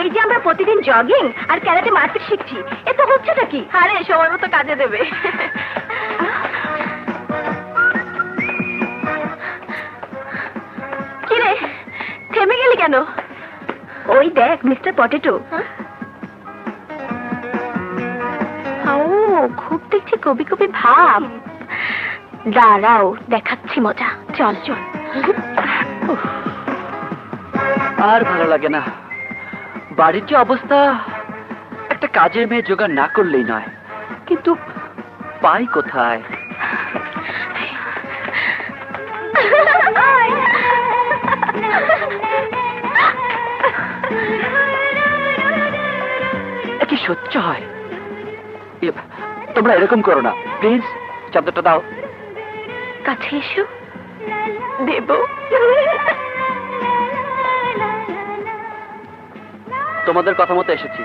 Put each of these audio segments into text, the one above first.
এই যে আমরা প্রতিদিন জগিং আর ক্যারাটে মারপিট শিখছি, এ তো হচ্ছেটা কি? আরে সময় মতো কাজে দেবে। কি রে, থেমে গেলি কেন? ওই দেখ মিস্টার পটেটো। ও খুব দেখছি কবি কবি ভাব। দাঁড়াও দেখাচ্ছি মজা, চল চল। আর ভালো লাগে না, বাড়ির যে অবস্থা, একটা কাজের মেয়ে জোগাড় না করলেই নয়, কিন্তু পাই কোথায়? কি সহ্য হয়? তোমরা এরকম করো না প্লিজ, চাদরটা দাও। কাছে এসো, দেব। তোমাদের কথা মতো এসেছি,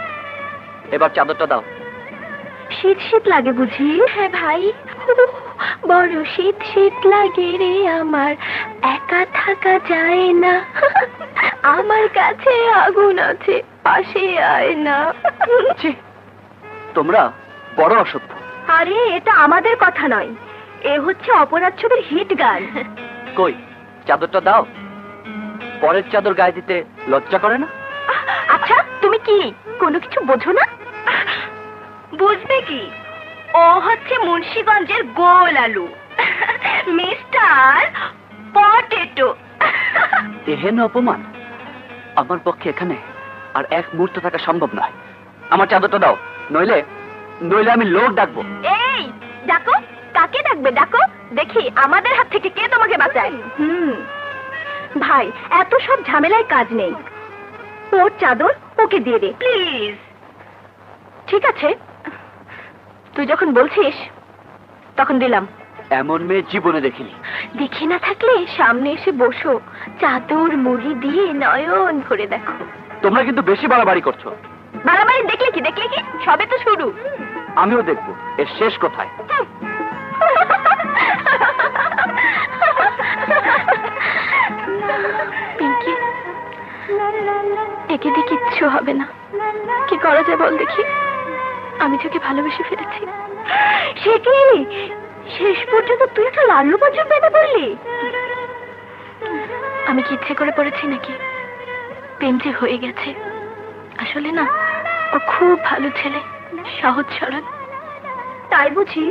এবার চাদরটা দাও। শীত শীত লাগে বুঝি? হ্যাঁ ভাই, বড় শীত শীত লাগে রে আমার, একা থাকা যায় না, আমার কাছে আগুন আছে, পাশে আয় না। তোমরা বড় অসভ্য। আরে এটা আমাদের কথা নয়, এ হচ্ছে অপরাধ ছবির হিট গান। কই চাদরটা দাও, পরের চাদর গায়ে দিতে লজ্জা করে না? আচ্ছা তুমি কি কোনো কিছু বোঝো না? বুঝবে কি, ও হচ্ছে মুন্সিগঞ্জের গোল আলু, মিস্টার পটেটো। এহেন অপমান আমার পক্ষে এখানে আর এক মুহূর্ত থাকা সম্ভব নয়। আমার চাদরটা দাও, নইলে নইলে আমি লোক ডাকবো। এই ডাকো, কাকে ডাকবে ডাকো, দেখি আমাদের হাত থেকে কে তোমাকে বাঁচায়। ভাই এত সব ঝামেলায় কাজ নেই, ওর চাদর ওকে দিয়ে দে প্লিজ। ঠিক আছে, তুই যখন বলছিস তখন দিলাম। এমন মেয়ে জীবনে দেখিনি। দেখে না থাকলে সামনে এসে বসো, চাদর মুড়ি দিয়ে নয়ন ভরে দেখো। তোমরা কিন্তু বেশি বাড়াবাড়ি করছো। বাড়াবাড়ি দেখলে কি সবে তো শুরু। আমিও দেখবো এর শেষ কোথায়। পিঙ্কি, একে দিয়ে কিচ্ছু হবে না, কি করা যায় বল দেখি? আমি তোকে ভালোবেসে ফেলেছি। সে কি, শেষ পর্যন্ত তুই একটা লাল্লু পাঁচুর প্রেমে পড়লি? আমি কি ইচ্ছে করে পড়েছি নাকি? প্রেম যে হয়ে গেছে। আসলে না, ও খুব ভালো ছেলে, সহজ সরল। তাই বুঝি?